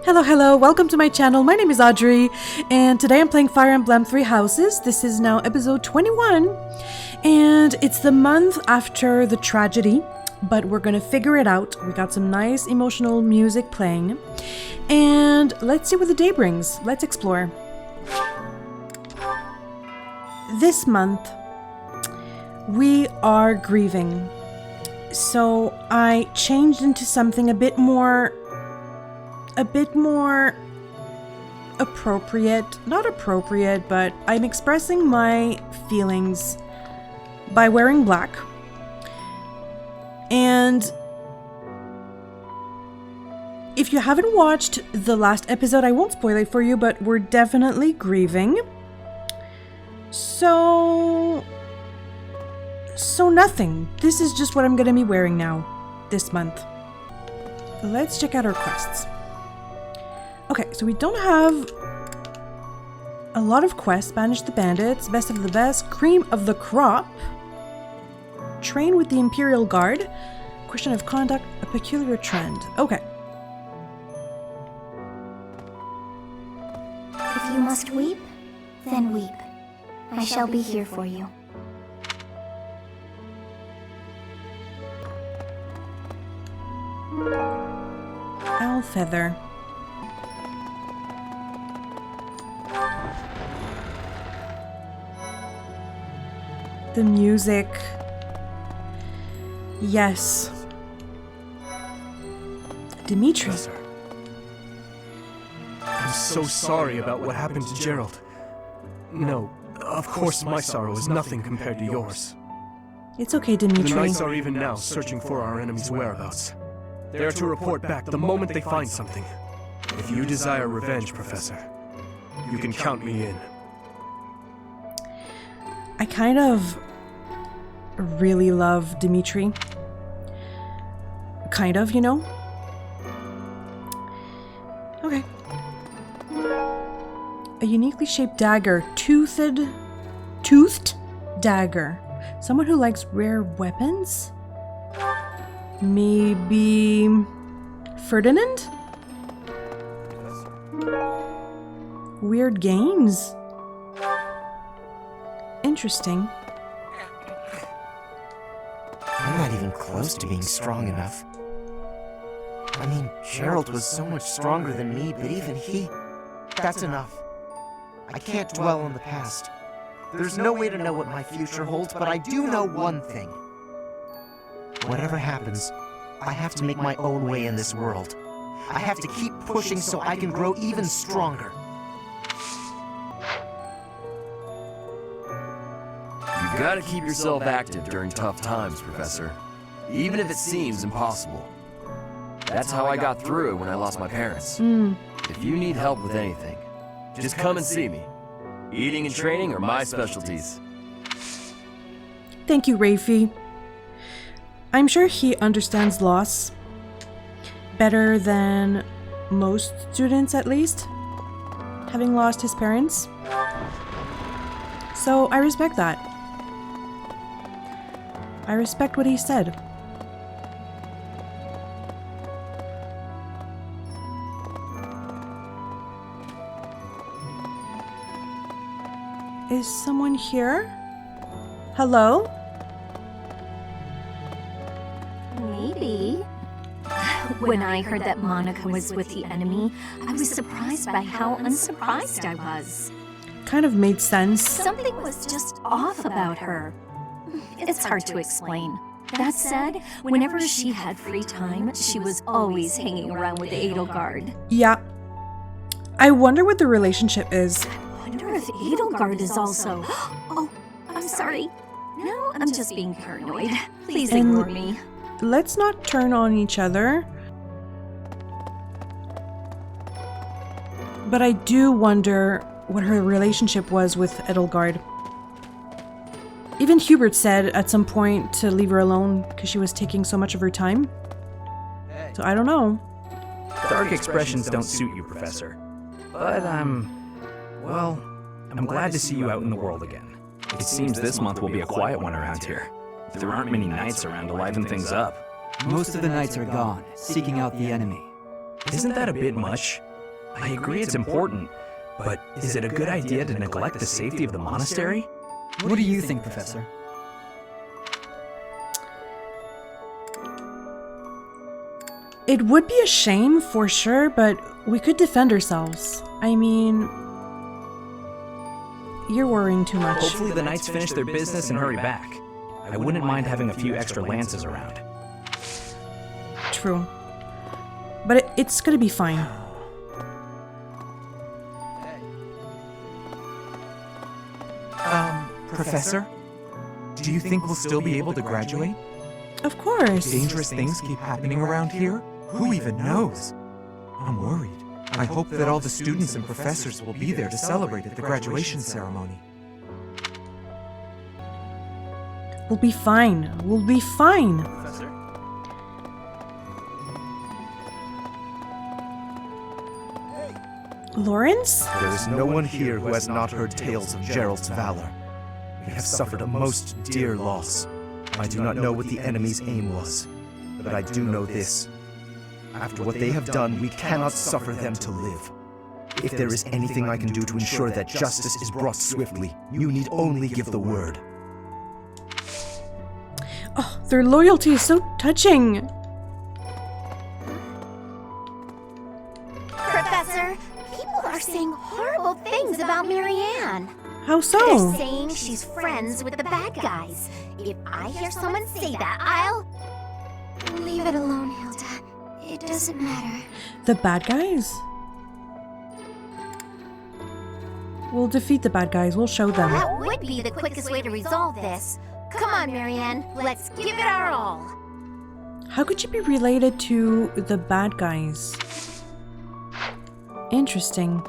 Hello, welcome to my channel. My name is Audrey, and today I'm playing Fire Emblem 3 Houses. This is now episode 21, and it's the month after the tragedy, but we're gonna figure it out. We got some nice emotional music playing, and let's see what the day brings. Let's explore. This month, we are grieving, so I changed into something a bit more appropriate. Not appropriate, but I'm expressing my feelings by wearing black. And if you haven't watched the last episode, I won't spoil it for you, but we're definitely grieving. So nothing. This is just what I'm gonna be wearing now this month. Let's check out our quests. Okay, so we don't have a lot of quests. Banish the bandits, best of the best, cream of the crop, train with the Imperial Guard, question of conduct, a peculiar trend. Okay. If you must weep, then weep. I shall be here for you. Owl feather. The music. Yes. Dimitri. Professor, I'm so sorry about what happened to Gerald. No, of course my sorrow is nothing compared to yours. It's okay, Dimitri. The Knights are even now searching for our enemy's whereabouts. They are to report back the moment they find something. If you desire revenge, Professor, you can count me in. I kind of really love Dimitri. Kind of, you know? Okay. A uniquely shaped dagger. Toothed dagger. Someone who likes rare weapons? Maybe Ferdinand? Weird games. Interesting. I'm not even close to being strong enough. I mean, Gerald was so much stronger than me, but even he... That's enough. I can't dwell on the past. There's no way to know what my future holds, but I do know one thing. Whatever happens, I have to make my own way in this world. I have to keep pushing so I can grow even stronger. You gotta keep yourself active during tough times, Professor. Even if it seems impossible. That's how I got through it when I lost my parents. If you need help with anything, just come and see me. Eating and training are my specialties. Thank you, Rafi. I'm sure he understands loss better than most students, at least, having lost his parents. So I respect that. I respect what he said. Is someone here? Hello? Maybe. When I heard that Monica was with the enemy, I was surprised by how unsurprised I was. Kind of made sense. Something was just off about her. It's hard to explain. That said, whenever she had free time, she was always hanging around with the Edelgard. Yeah. I wonder what the relationship is. I wonder if Edelgard is also... Oh, I'm sorry. No, I'm just being paranoid. Please ignore me. Let's not turn on each other. But I do wonder what her relationship was with Edelgard. Even Hubert said at some point to leave her alone because she was taking so much of her time. So I don't know. Dark expressions don't suit you, Professor. But well, I'm glad to see you out in the world again. It seems this month will be a quiet one around here. There aren't many knights around to liven things up. Most of the knights are gone, seeking out the enemy. Isn't that a bit much? I agree it's important, but is it a good idea to neglect the safety of the monastery? What do you think, Professor? It would be a shame for sure, but we could defend ourselves. I mean, you're worrying too much. Hopefully the knights finish their business and hurry back. I wouldn't mind having a few extra lances around. True. But it's gonna be fine. Professor? Do you think we'll still be able to graduate? Of course. Dangerous things keep happening around here? Who even knows? I'm worried. I hope that all the students and professors will be there to celebrate at the graduation ceremony. We'll be fine. We'll be fine. Professor? Lawrence? There is no one here who has not heard tales of Gerald's valor. We have suffered a most dear loss. I do not know what the enemy's aim was, but I do know this. After what they have done, we cannot suffer them to live. If there is anything I can do to ensure that justice is brought swiftly, you need only give the word. Oh, their loyalty is so touching. Professor, people are saying horrible things about Marianne. How so? They're saying she's friends with the bad guys. If I hear someone say that, I'll... Leave it alone, Hilda. It doesn't matter. The bad guys? We'll defeat the bad guys. We'll show them. That would be the quickest way to resolve this. Come on, Marianne. Let's give it our all. How could you be related to the bad guys? Interesting.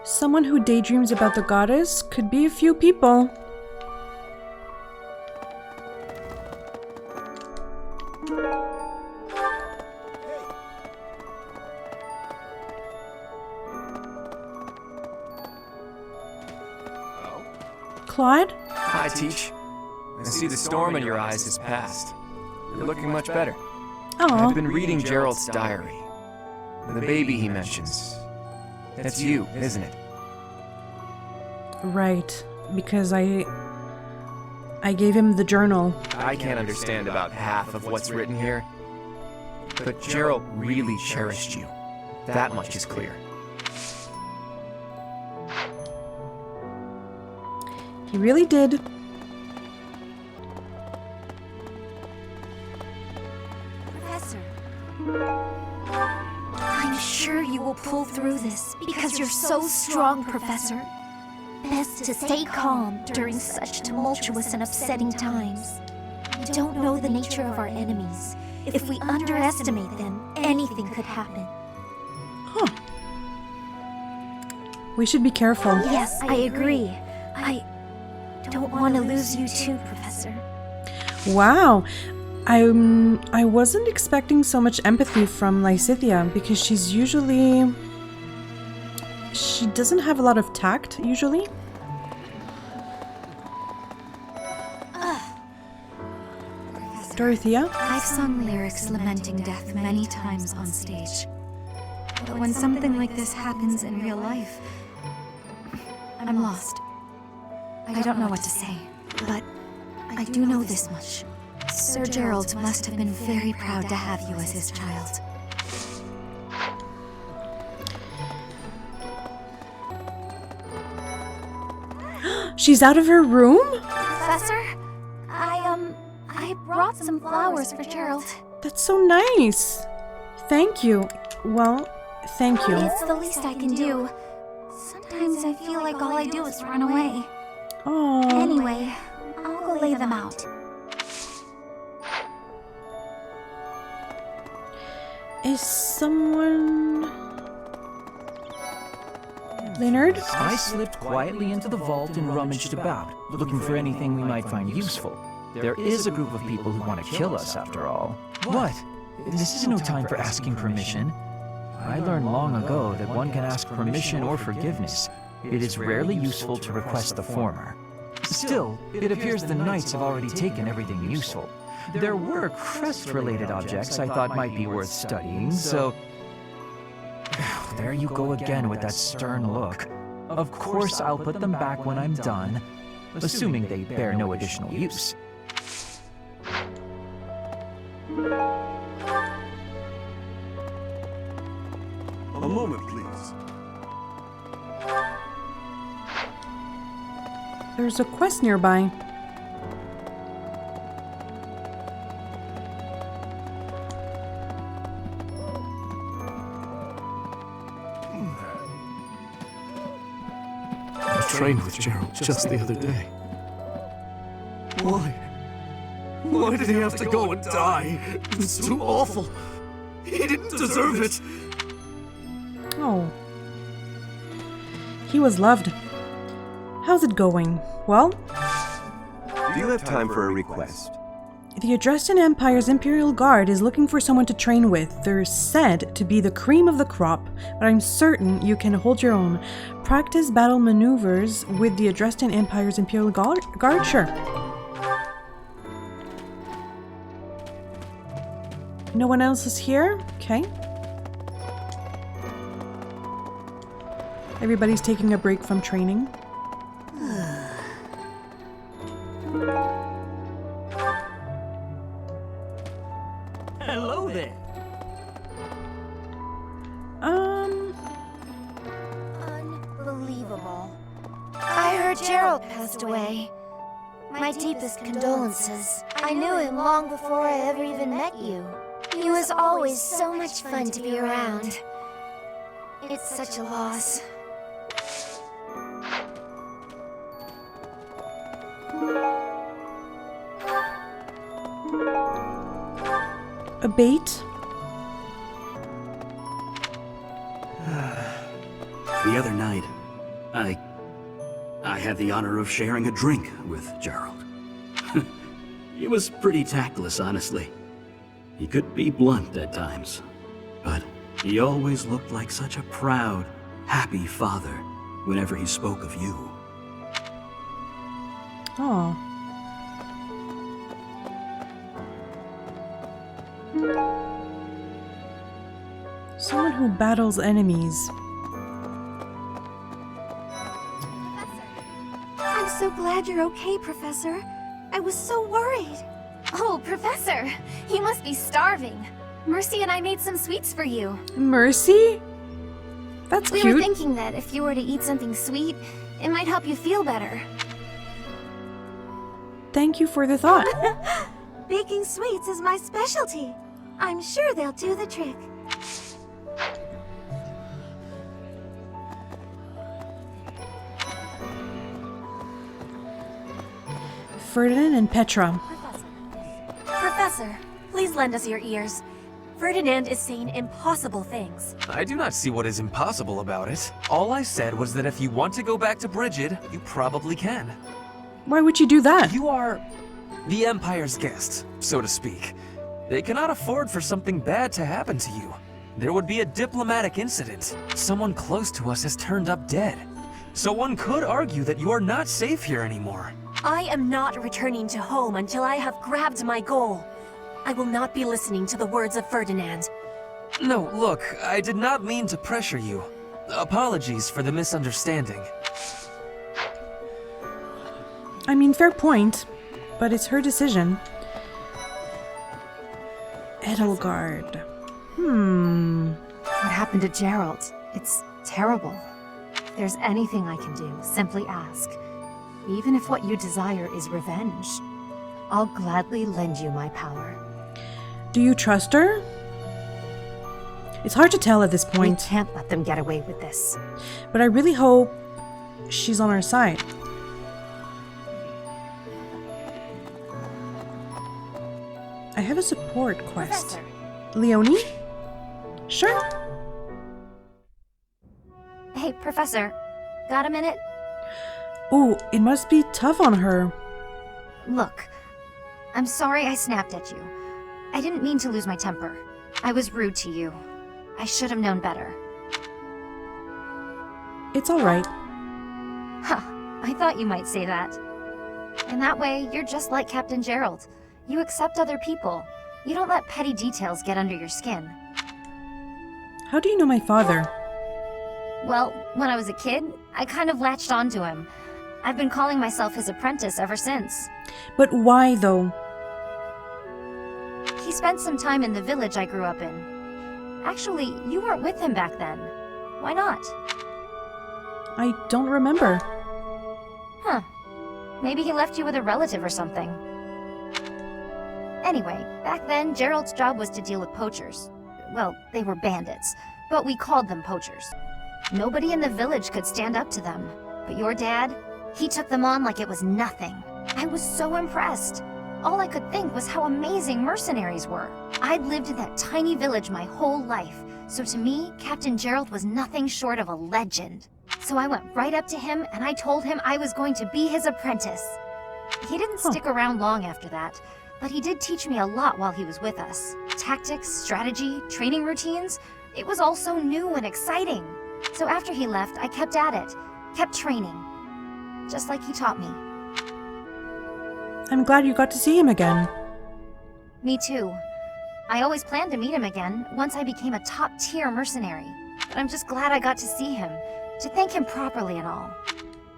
Someone who daydreams about the goddess could be a few people. Claude? Hi, Teach. I see the storm in your eyes has passed. You're looking much better. Oh, I've been reading Gerald's diary. The baby he mentions. That's you, isn't it? right. Because I gave him the journal. I can't understand about half of what's written here. But Gerald really cherished you. That much is clear. He really did. Professor, I'm sure you will pull through this because you're so strong, Professor. Best to stay calm during such tumultuous and upsetting times. We don't know the nature of our enemies. If we underestimate them, anything could happen. Huh. We should be careful. Yes, I agree. I don't want to lose you too, Professor. Wow. I wasn't expecting so much empathy from Lysithia because she doesn't have a lot of tact usually. Dorothea? I've sung lyrics lamenting death many times on stage. But when something like this happens in real life, I'm lost. I don't know what to say, but I do know this much. Sir Gerald must have been very proud to have you as his child. She's out of her room? Professor, I brought some flowers for Gerald. That's so nice. Thank you. Well, thank you. It's the least I can do. Sometimes I feel like all I do is run away. Oh. Anyway, I'll go lay them out. Is someone... Leonard? I slipped quietly into the vault and rummaged about, looking for anything we might find useful. There is a group of people who want to kill us, after all. What? This is no time for asking permission. I learned long ago that one can ask permission or forgiveness. It is rarely useful to request the former. Still, it appears the knights have already taken everything useful. There were crest-related objects I thought might be worth studying, so... There you go again with that stern look. Of course I'll put them back when I'm done, assuming they bear no additional use. A moment, please. There's a quest nearby. I trained with Gerald just the other day. Why? Why did he have to go and die? It's too awful. He didn't deserve it. Oh. He was loved. How's it going? Well, Do you have time for a request? the Adrestan Empire's Imperial Guard is looking for someone to train with. They're said to be the cream of the crop, but I'm certain you can hold your own. Practice battle maneuvers with the Adrestan Empire's Imperial Guard? Sure. No one else is here? Okay. Everybody's taking a break from training. Hello there! Unbelievable. I heard Gerald passed away. My deepest condolences. I knew him long before I ever even met you. He was always so much fun to be around. It's such a loss. A bait? The other night, I had the honor of sharing a drink with Gerald. He was pretty tactless, honestly. He could be blunt at times, but he always looked like such a proud, happy father whenever he spoke of you. Oh. Someone who battles enemies. I'm so glad you're okay, Professor. I was so worried. Oh, Professor! You must be starving. Mercy and I made some sweets for you. Mercy? That's We cute. were thinking that if you were to eat something sweet, it might help you feel better. Thank you for the thought. Baking sweets is my specialty. I'm sure they'll do the trick. Ferdinand and Petra. Professor, please lend us your ears. Ferdinand is saying impossible things. I do not see what is impossible about it. All I said was that if you want to go back to Brigid, you probably can. Why would you do that? You are the Empire's guest, so to speak. They cannot afford for something bad to happen to you. There would be a diplomatic incident. Someone close to us has turned up dead. So one could argue that you are not safe here anymore. I am not returning to home until I have grabbed my goal. I will not be listening to the words of Ferdinand. No, look, I did not mean to pressure you. Apologies for the misunderstanding. I mean, fair point, but it's her decision. Edelgard. What happened to Gerald? It's terrible. If there's anything I can do, simply ask. Even if what you desire is revenge, I'll gladly lend you my power. Do you trust her? It's hard to tell at this point. We can't let them get away with this. But I really hope she's on our side. I have a support quest. Leonie? Sure. Hey, Professor. Got a minute? Oh, it must be tough on her. Look, I'm sorry I snapped at you. I didn't mean to lose my temper. I was rude to you. I should have known better. It's alright. Huh, I thought you might say that. And that way, you're just like Captain Gerald. You accept other people. You don't let petty details get under your skin. How do you know my father? Well, when I was a kid, I kind of latched onto him. I've been calling myself his apprentice ever since. But why, though? He spent some time in the village I grew up in. Actually, you weren't with him back then. Why not? I don't remember. Huh. Maybe he left you with a relative or something. Anyway, back then, Gerald's job was to deal with poachers. Well, they were bandits, but we called them poachers. Nobody in the village could stand up to them. But your dad, he took them on like it was nothing. I was so impressed. All I could think was how amazing mercenaries were. I'd lived in that tiny village my whole life, so to me, Captain Gerald was nothing short of a legend. So I went right up to him and I told him I was going to be his apprentice. He didn't stick around long after that, but he did teach me a lot while he was with us. Tactics, strategy, training routines, it was all so new and exciting. So after he left, I kept at it, kept training, just like he taught me. I'm glad you got to see him again. Me too. I always planned to meet him again once I became a top-tier mercenary. But I'm just glad I got to see him, to thank him properly and all.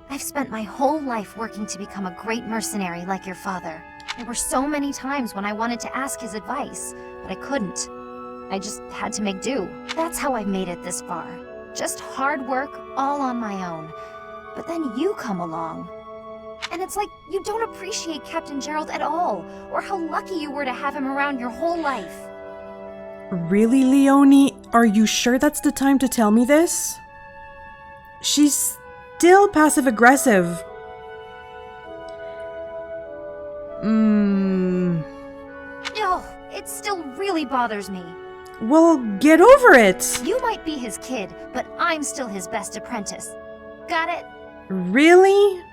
I've spent my whole life working to become a great mercenary like your father. There were so many times when I wanted to ask his advice, but I couldn't. I just had to make do. That's how I've made it this far. Just hard work, all on my own. But then you come along. And it's like you don't appreciate Captain Gerald at all, or how lucky you were to have him around your whole life. Really, Leonie? Are you sure that's the time to tell me this? She's still passive-aggressive. Oh, it still really bothers me. Well, get over it! You might be his kid, but I'm still his best apprentice. Got it? Really?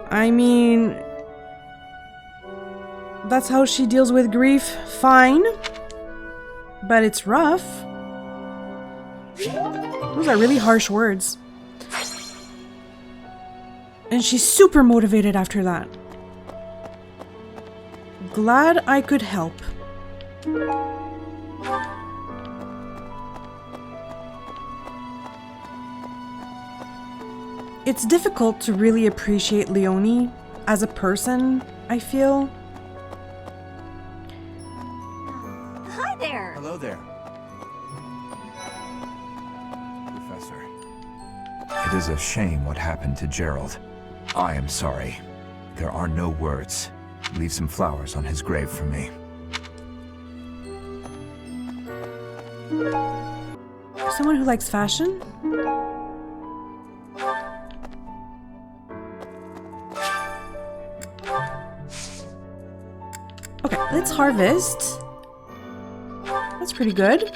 I mean, that's how she deals with grief, fine. But it's rough. Those are really harsh words. And she's super motivated after that. Glad I could help. It's difficult to really appreciate Leonie as a person, I feel. Hi there! Hello there. Professor. It is a shame what happened to Gerald. I am sorry. There are no words. Leave some flowers on his grave for me. Someone who likes fashion? Okay, let's harvest. That's pretty good.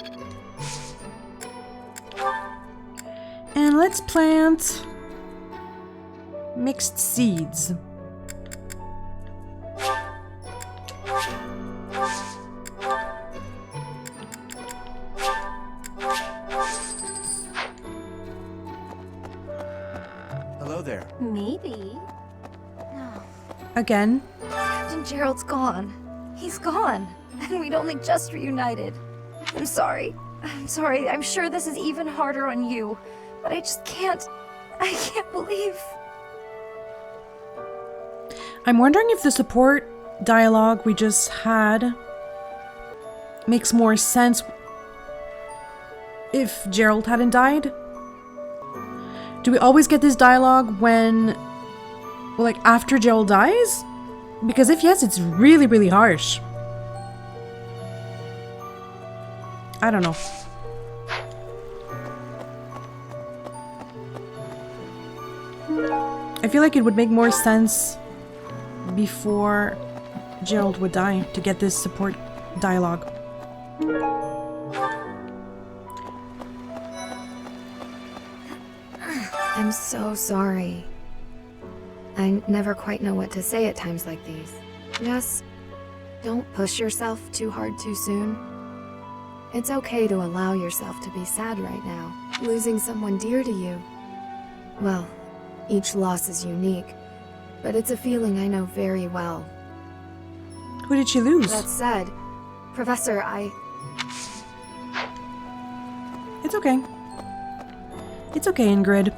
And let's plant mixed seeds. Hello there. Maybe. Again. Captain Gerald's gone. He's gone. And we'd only just reunited. I'm sorry. I'm sorry. I'm sure this is even harder on you. But I just can't. I can't believe. I'm wondering if the support dialogue we just had makes more sense if Gerald hadn't died. Do we always get this dialogue when, well, like, after Gerald dies? Because if yes, it's really, really harsh. I don't know. I feel like it would make more sense before Gerald would die to get this support dialogue. I'm so sorry. I never quite know what to say at times like these. Just don't push yourself too hard too soon. It's okay to allow yourself to be sad right now, losing someone dear to you. Well, each loss is unique, but it's a feeling I know very well. Who did she lose? That said, Professor, It's okay. It's okay, Ingrid.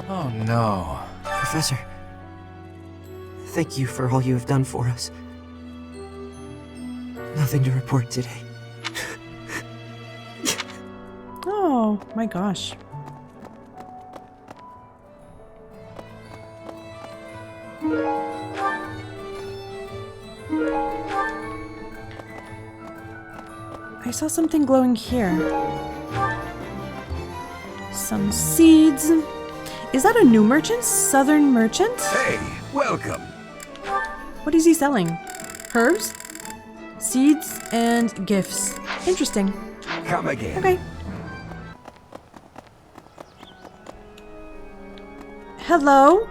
Oh no. Professor, thank you for all you have done for us. Nothing to report today. Oh my gosh. I saw something glowing here. Some seeds. Is that a new merchant? Southern merchant? Hey, welcome. What is he selling? Herbs? Seeds and gifts. Interesting. Come again. Okay. Hello?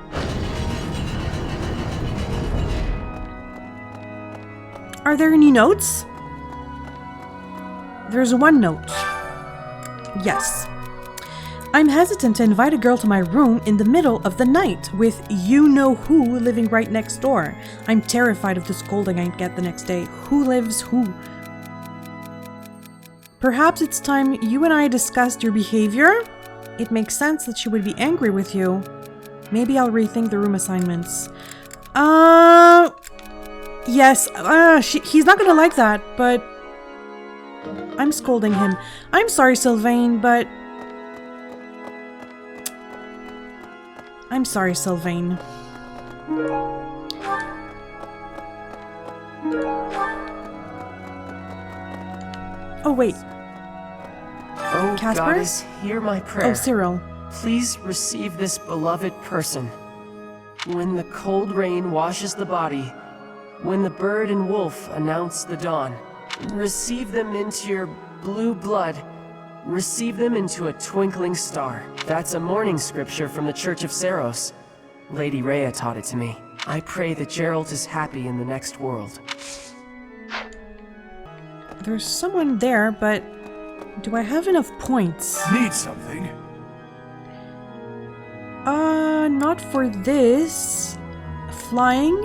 Are there any notes? There's one note. Yes. I'm hesitant to invite a girl to my room in the middle of the night with you-know-who living right next door. I'm terrified of the scolding I'd get the next day. Who lives who? Perhaps it's time you and I discussed your behavior? It makes sense that she would be angry with you. Maybe I'll rethink the room assignments. Yes, he's not gonna like that, but I'm scolding him. I'm sorry, Sylvain, but I'm sorry, Sylvain. Oh, wait. Oh, Casper? Goddess, hear my prayer. Oh, Cyril. Please receive this beloved person. When the cold rain washes the body, when the bird and wolf announce the dawn, receive them into your blue blood. Receive them into a twinkling star. That's a morning scripture from the Church of Saros. Lady Rhea taught it to me. I pray that Geralt is happy in the next world. There's someone there, but do I have enough points? Need something? Not for this. Flying,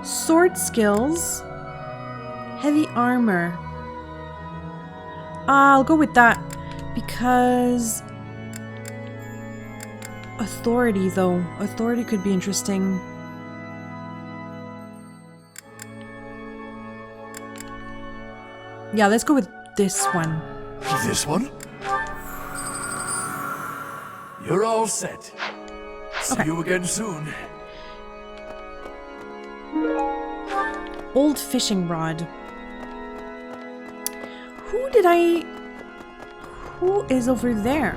sword skills, heavy armor. I'll go with that because authority, though. Authority could be interesting. Yeah, let's go with this one. This one? You're all set. See you again soon. Old fishing rod. Who is over there?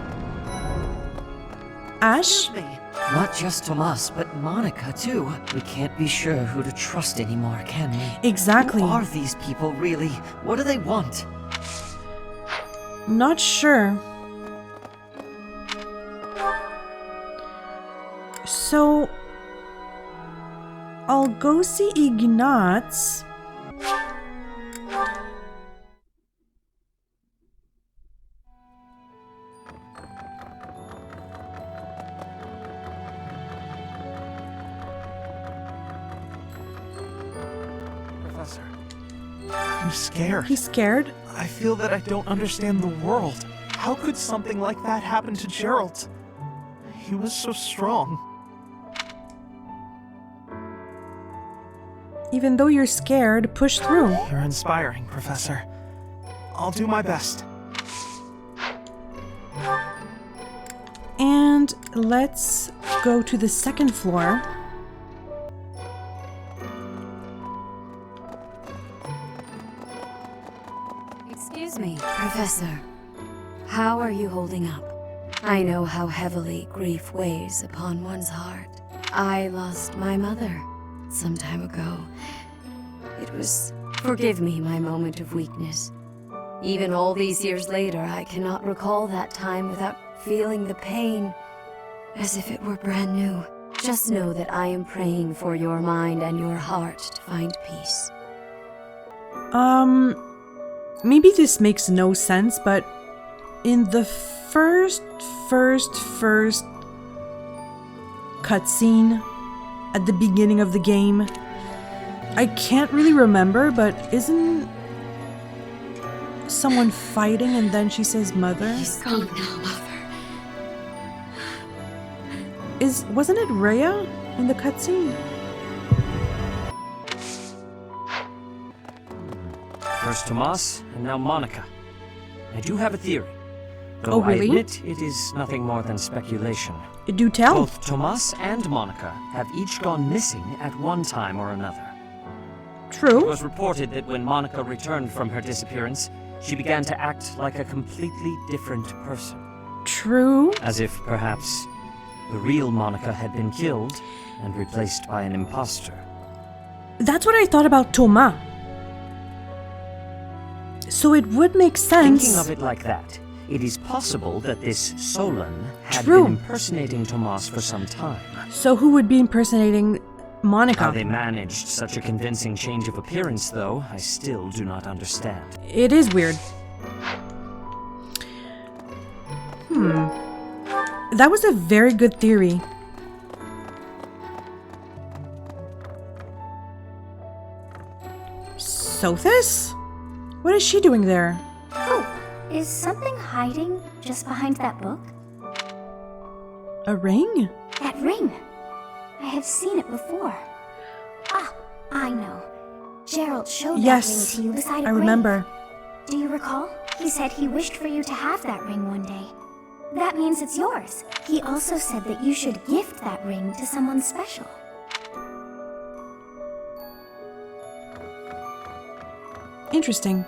Ash? Not just Tomas, but Monica too. We can't be sure who to trust anymore, can we? Exactly. Who are these people really? What do they want? Not sure. So I'll go see Ignatz. Professor, I'm scared. He's scared? I feel that I don't understand the world. How could something like that happen to Geralt? He was so strong. Even though you're scared, push through. You're inspiring, Professor. I'll do my best. And let's go to the second floor. Excuse me, Professor. How are you holding up? I know how heavily grief weighs upon one's heart. I lost my mother some time ago. It was, forgive me, my moment of weakness. Even all these years later, I cannot recall that time without feeling the pain as if it were brand new. Just know that I am praying for your mind and your heart to find peace. Maybe this makes no sense, but in the first cutscene at the beginning of the game. I can't really remember, but isn't someone fighting and then she says mother? He's gone now, Mother. Wasn't it Rhea in the cutscene? First Tomas, and now Monica. I do have a theory. Though Oh, really? I admit it is nothing more than speculation. Do tell. Both Tomas and Monica have each gone missing at one time or another. True. It was reported that when Monica returned from her disappearance, she began to act like a completely different person. True. As if, perhaps, the real Monica had been killed and replaced by an imposter. That's what I thought about Thomas. So it would make sense. Thinking of it like that, it is possible that this Solon had True. been impersonating Tomas for some time. So who would be impersonating Monica? How they managed such a convincing change of appearance, though, I still do not understand. It is weird. That was a very good theory. Sothis? What is she doing there? Oh, is something hiding just behind that book? A ring? That ring! I have seen it before. Ah, I know. Gerald showed Yes, that ring to you beside a I grave. remember. Do you recall? He said he wished for you to have that ring one day. That means it's yours. He also said that you should gift that ring to someone special. Interesting.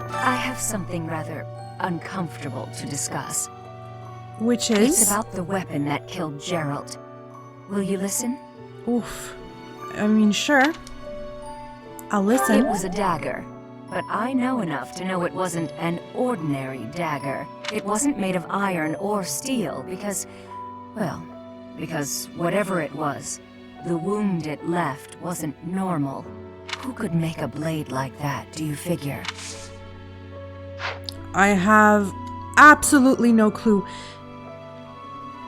I have something rather uncomfortable to discuss. Which is? It's about the weapon that killed Gerald. Will you listen? Oof. I mean, sure. I'll listen. It was a dagger, but I know enough to know it wasn't an ordinary dagger. It wasn't made of iron or steel because whatever it was, the wound it left wasn't normal. Who could make a blade like that, do you figure? I have absolutely no clue.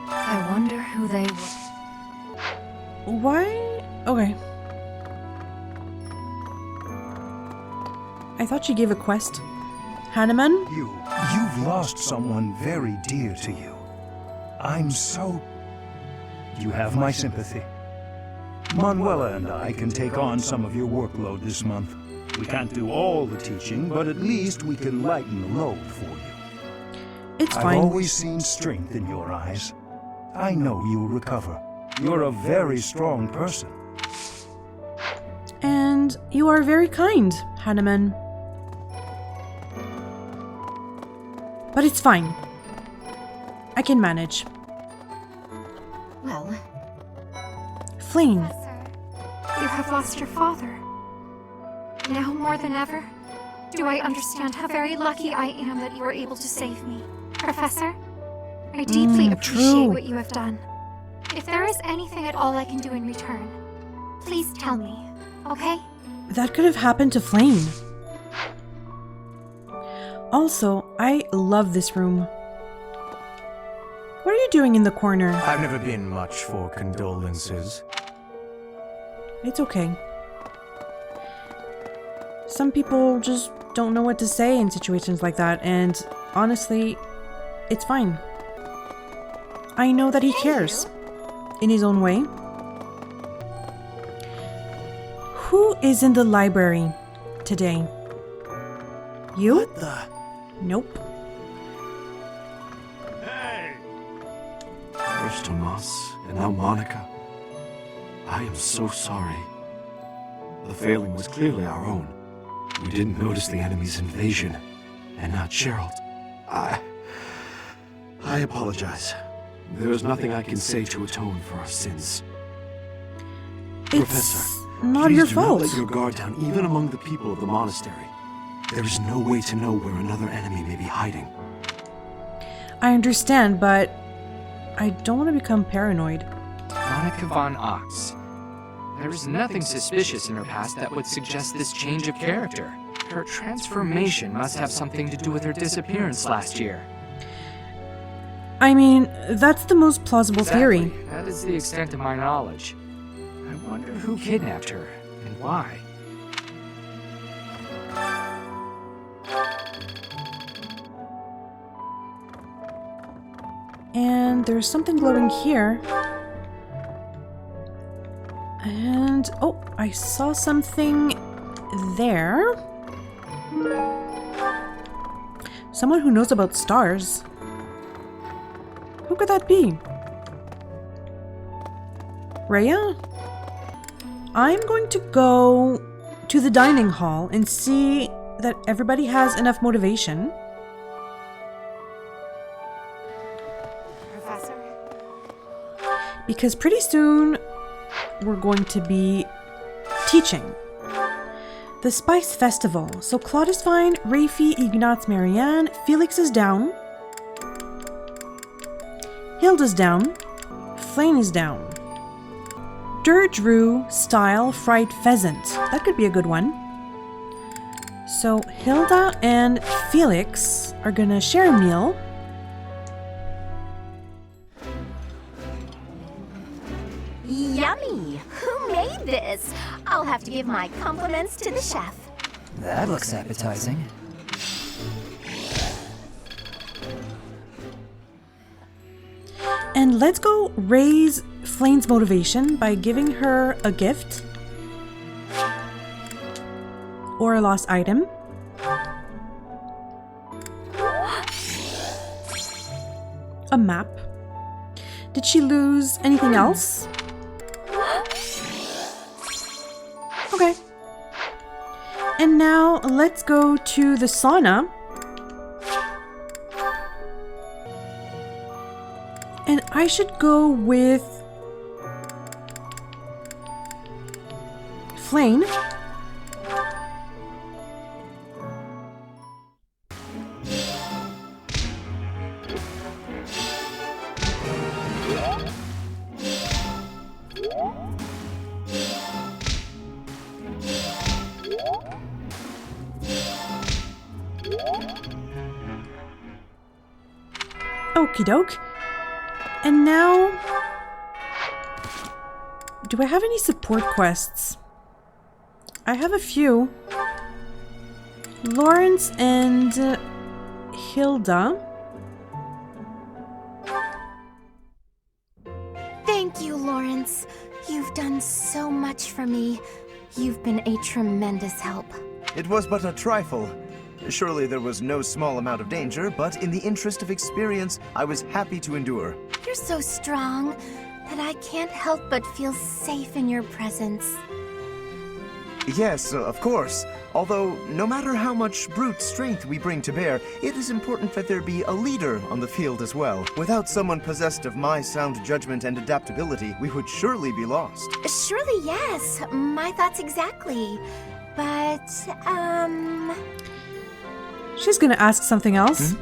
I wonder who they were. Why? Okay. I thought she gave a quest. Hanneman? You've lost someone very dear to you. I'm so... You have my sympathy. Manuela and I can take on some of your workload this month. We can't do all the teaching, but at least we can lighten the load for you. It's I've fine. always seen strength in your eyes. I know you'll recover. You're a very strong person. And you are very kind, Hanneman. But it's fine. I can manage. Well, Flame. you have lost your father. Now more than ever, do I understand how very lucky I am that you were able to save me. Professor, I deeply appreciate true. what you have done. If there is anything at all I can do in return, please tell me, okay? That could have happened to Flame. Also, I love this room. What are you doing in the corner? I've never been much for condolences. It's okay. Some people just don't know what to say in situations like that, and honestly, it's fine. I know that he cares. In his own way. Who is in the library today? You? What the? Nope. First Tomas, and now Monica. I am so sorry. The failing was clearly our own. We didn't notice the enemy's invasion, and not Gerald. I apologize. There is nothing I can say to atone for our sins. Professor, not please your do fault. not let your guard down, even among the people of the monastery. There is no way to know where another enemy may be hiding. I understand, but I don't want to become paranoid. Monica von Ox. There is nothing suspicious in her past that would suggest this change of character. Her transformation must have something to do with her disappearance last year. I mean, that's the most plausible theory. That is the extent of my knowledge. I wonder who kidnapped her and why. And there's something glowing here. And, oh, I saw something there. Someone who knows about stars. Who could that be? Rhea? I'm going to go to the dining hall and see that everybody has enough motivation. Professor? Because pretty soon we're going to be teaching. The Spice Festival. So Claude is fine, Rafi, Ignatz, Marianne, Felix is down. Hilda's down. Flame is down. Drew, Style, Fried Pheasant. That could be a good one. So Hilda and Felix are gonna share a meal. Yummy! Who made this? I'll have to give my compliments to the chef. That looks appetizing. And let's go raise Flane's motivation by giving her a gift. Or a lost item. A map. Did she lose anything else? Okay. And now let's go to the sauna. And I should go with Flame. Okie doke. And now, do I have any support quests? I have a few. Lawrence and Hilda. Thank you, Lawrence. You've done so much for me. You've been a tremendous help. It was but a trifle. Surely there was no small amount of danger, but in the interest of experience, I was happy to endure. You're so strong that I can't help but feel safe in your presence. Yes, of course. Although, no matter how much brute strength we bring to bear, it is important that there be a leader on the field as well. Without someone possessed of my sound judgment and adaptability, we would surely be lost. Surely, yes. My thoughts exactly. But, She's gonna ask something else.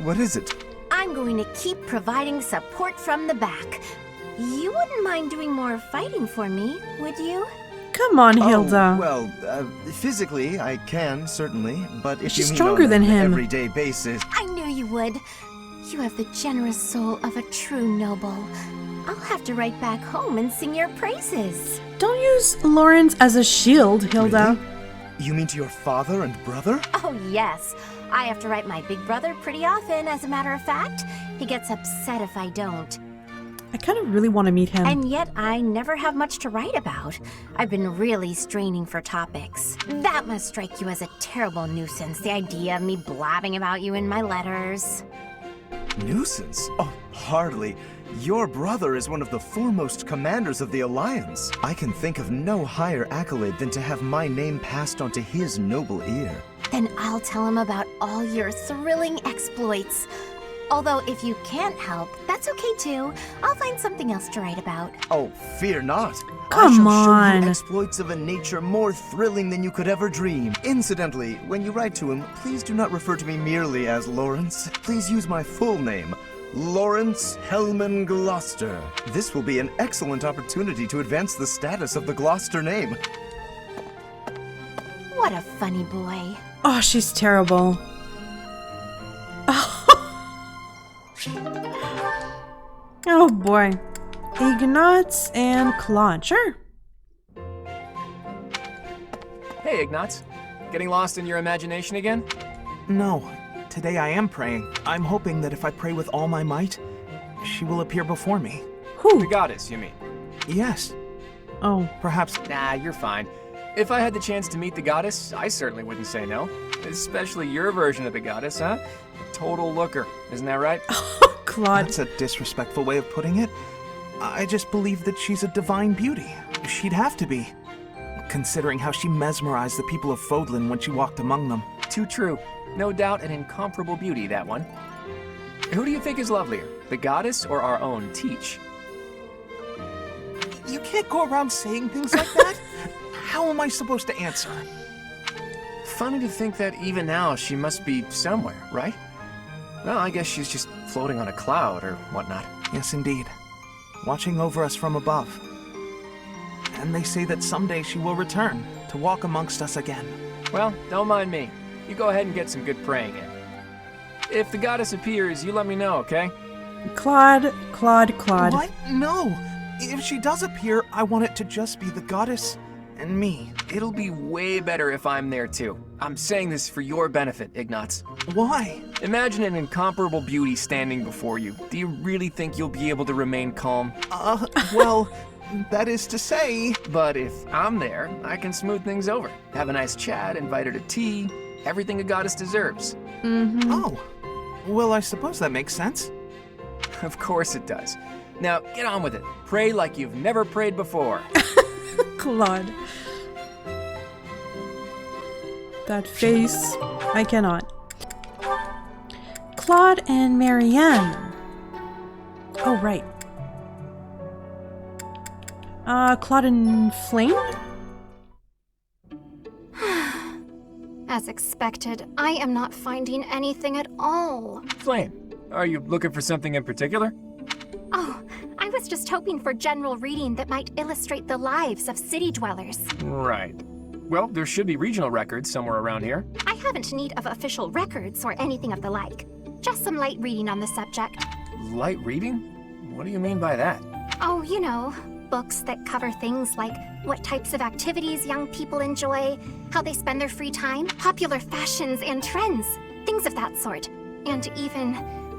What is it? I'm going to keep providing support from the back. You wouldn't mind doing more fighting for me, would you? Come on, Hilda. Oh, well, physically, I can, certainly, but if She's you mean stronger on than an him. everyday basis... I knew you would. You have the generous soul of a true noble. I'll have to write back home and sing your praises. Don't use Lawrence as a shield, Hilda. Really? You mean to your father and brother? Oh, yes. I have to write my big brother pretty often, as a matter of fact. He gets upset if I don't. I kind of really want to meet him. And yet I never have much to write about. I've been really straining for topics. That must strike you as a terrible nuisance, the idea of me blabbing about you in my letters. Nuisance? Oh, hardly. Your brother is one of the foremost commanders of the Alliance. I can think of no higher accolade than to have my name passed on to his noble ear. Then I'll tell him about all your thrilling exploits. Although if you can't help, that's okay too. I'll find something else to write about. Oh, fear not. Come I shall show on. you exploits of a nature more thrilling than you could ever dream. Incidentally, when you write to him, please do not refer to me merely as Lawrence. Please use my full name, Lawrence Hellman Gloucester. This will be an excellent opportunity to advance the status of the Gloucester name. What a funny boy. Oh, she's terrible. Oh boy. Ignatz and Claude. Sure. Hey, Ignatz. Getting lost in your imagination again? No. Today I am praying. I'm hoping that if I pray with all my might, she will appear before me. Who? The goddess, you mean? Yes. Oh. Perhaps. Nah, you're fine. If I had the chance to meet the goddess, I certainly wouldn't say no. Especially your version of the goddess, huh? A total looker, isn't that right? Claude. That's a disrespectful way of putting it. I just believe that she's a divine beauty. She'd have to be. Considering how she mesmerized the people of Fodlan when she walked among them. Too true. No doubt an incomparable beauty, that one. Who do you think is lovelier, the goddess or our own Teach? You can't go around saying things like that. How am I supposed to answer? Funny to think that even now she must be somewhere, right? Well, I guess she's just floating on a cloud or whatnot. Yes, indeed. Watching over us from above. And they say that someday she will return to walk amongst us again. Well, don't mind me. You go ahead and get some good praying in. If the goddess appears, you let me know, okay? Claude. What? No! If she does appear, I want it to just be the goddess and me. It'll be way better if I'm there too. I'm saying this for your benefit, Ignatz. Why? Imagine an incomparable beauty standing before you. Do you really think you'll be able to remain calm? Well, that is to say... But if I'm there, I can smooth things over. Have a nice chat, invite her to tea. Everything a goddess deserves. Mm-hmm. Oh. Well, I suppose that makes sense. Of course it does. Now, get on with it. Pray like you've never prayed before. Claude. That face. I cannot. Claude and Marianne. Oh, right. Claude and Flame? As expected, I am not finding anything at all. Flame, are you looking for something in particular? Oh, I was just hoping for general reading that might illustrate the lives of city dwellers. Right. Well, there should be regional records somewhere around here. I haven't need of official records or anything of the like. Just some light reading on the subject. Light reading? What do you mean by that? Oh, you know, books that cover things like what types of activities young people enjoy, how they spend their free time, popular fashions and trends, things of that sort. And even,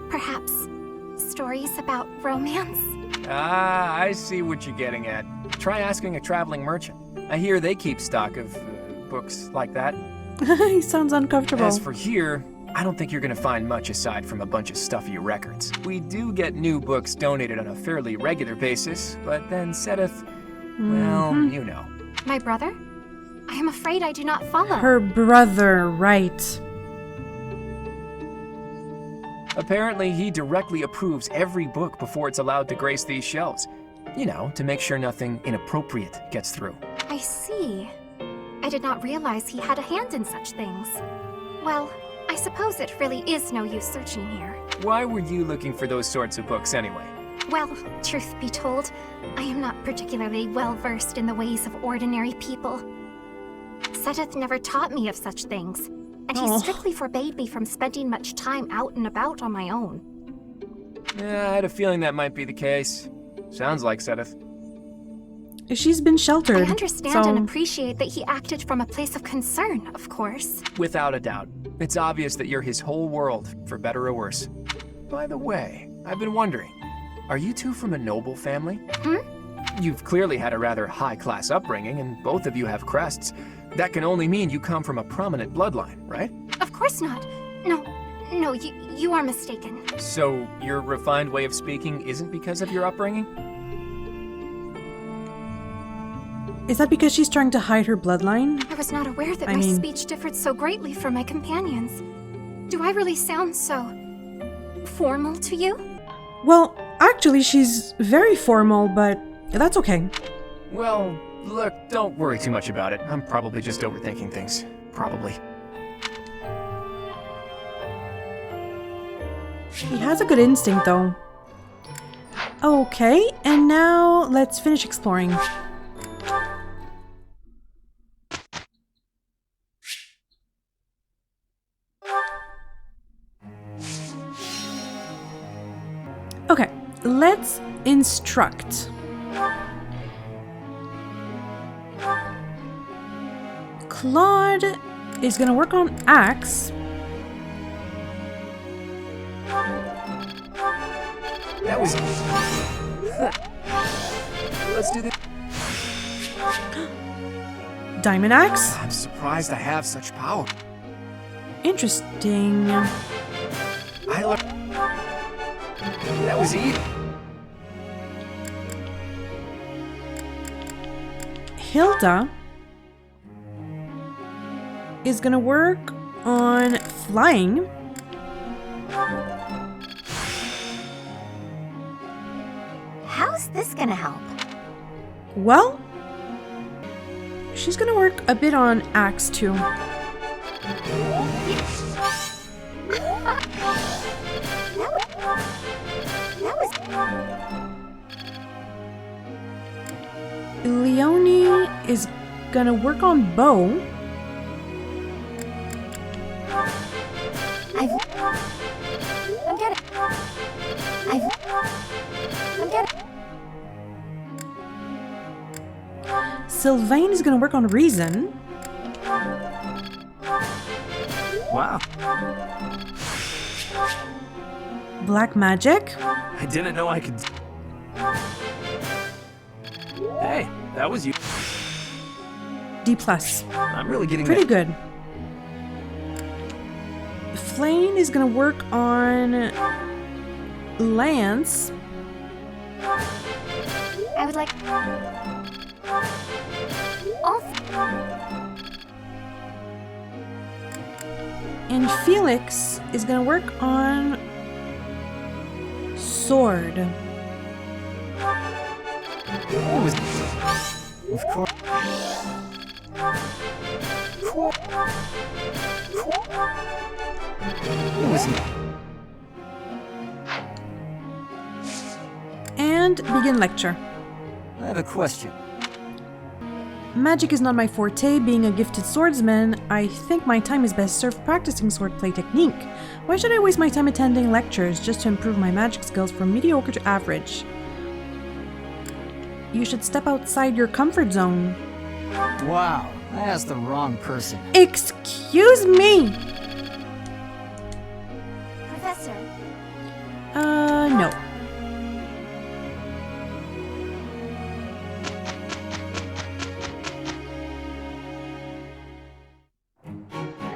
perhaps, stories about romance. Ah, I see what you're getting at. Try asking a traveling merchant. I hear they keep stock of books like that. He sounds uncomfortable. As for here, I don't think you're gonna find much aside from a bunch of stuffy records. We do get new books donated on a fairly regular basis, but then Sedith, well, you know. My brother? I am afraid I do not follow. Her brother, right. Apparently, he directly approves every book before it's allowed to grace these shelves. You know, to make sure nothing inappropriate gets through. I see. I did not realize he had a hand in such things. Well, I suppose it really is no use searching here. Why were you looking for those sorts of books anyway? Well, truth be told, I am not particularly well versed in the ways of ordinary people. Sedith never taught me of such things, and he strictly forbade me from spending much time out and about on my own. Yeah, I had a feeling that might be the case. Sounds like Sedith. She's been sheltered. I understand and appreciate that he acted from a place of concern, of course. Without a doubt. It's obvious that you're his whole world, for better or worse. By the way, I've been wondering, are you two from a noble family? You've clearly had a rather high-class upbringing, and both of you have crests. That can only mean you come from a prominent bloodline, right? Of course not. No, you are mistaken. So, your refined way of speaking isn't because of your upbringing? Is that because she's trying to hide her bloodline? I was not aware that my speech differed so greatly from my companions. Do I really sound so formal to you? Well, actually, she's very formal, but that's okay. Well, look, don't worry too much about it. I'm probably just overthinking things. Probably. He has a good instinct, though. Okay, and now let's finish exploring. Okay, let's instruct. Claude is gonna work on Axe. That was... Let's do this. Diamond Axe? I'm surprised I have such power. Interesting. I learned... That was easy. Hilda is gonna work on flying. How's this gonna help? Well, she's gonna work a bit on Axe too. Leonie is gonna work on bow. I'm getting. Sylvain is gonna work on reason. Wow. Black magic. I didn't know I could... Hey, that was you. D+. I'm really getting pretty that. good. Flame is gonna work on Lance. I would like. And Felix is gonna work on sword. It was... Of course. It was... And begin lecture. I have a question. Magic is not my forte. Being a gifted swordsman, I think my time is best served practicing swordplay technique. Why should I waste my time attending lectures just to improve my magic skills from mediocre to average? You should step outside your comfort zone. Wow, I asked the wrong person. Excuse me! Professor. No.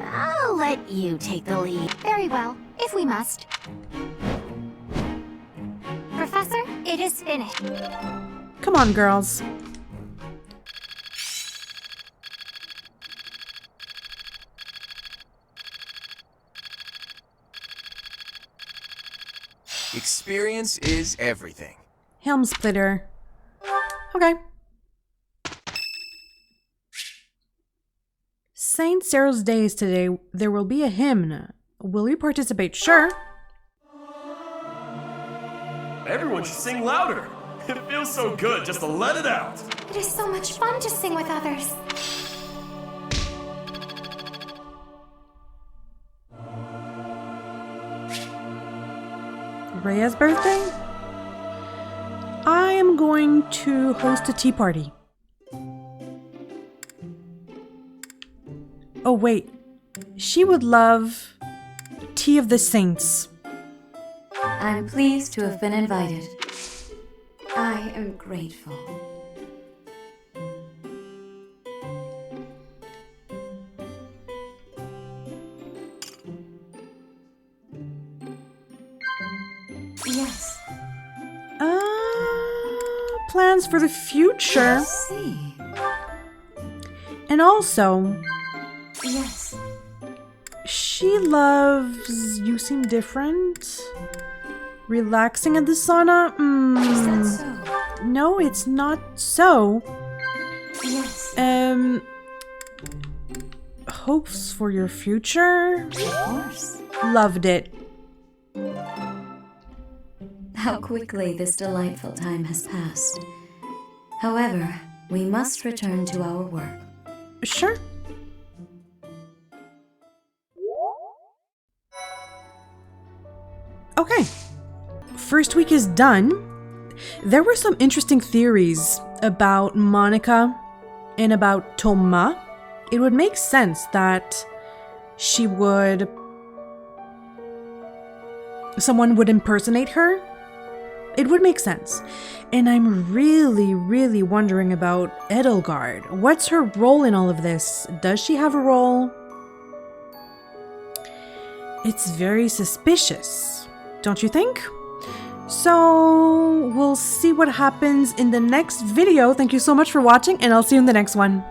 I'll let you take the lead. Very well, if we must. Professor, it is finished. Come on, girls. Experience is everything. Helm splitter. Okay. Saint Cyril's Day is today. There will be a hymn. Will you participate? Sure. Everyone should sing louder. It feels so good just to let it out. It is so much fun to sing with others. Rhea's birthday? I am going to host a tea party. Oh wait, she would love Tea of the Saints. I'm pleased to have been invited. I am grateful. Yes. Plans for the future. I see. And also, yes. She loves You Seem Different. Relaxing at the sauna? Is that so? No, it's not so. Yes. Hopes for your future? Of course. Loved it. How quickly this delightful time has passed. However, we must return to our work. Sure. Okay. first week is done. There were some interesting theories about Monica and about Thomas. It would make sense that someone would impersonate her. It would make sense. And I'm really, really wondering about Edelgard. What's her role in all of this? Does she have a role? It's very suspicious, don't you think? So we'll see what happens in the next video. Thank you so much for watching, and I'll see you in the next one.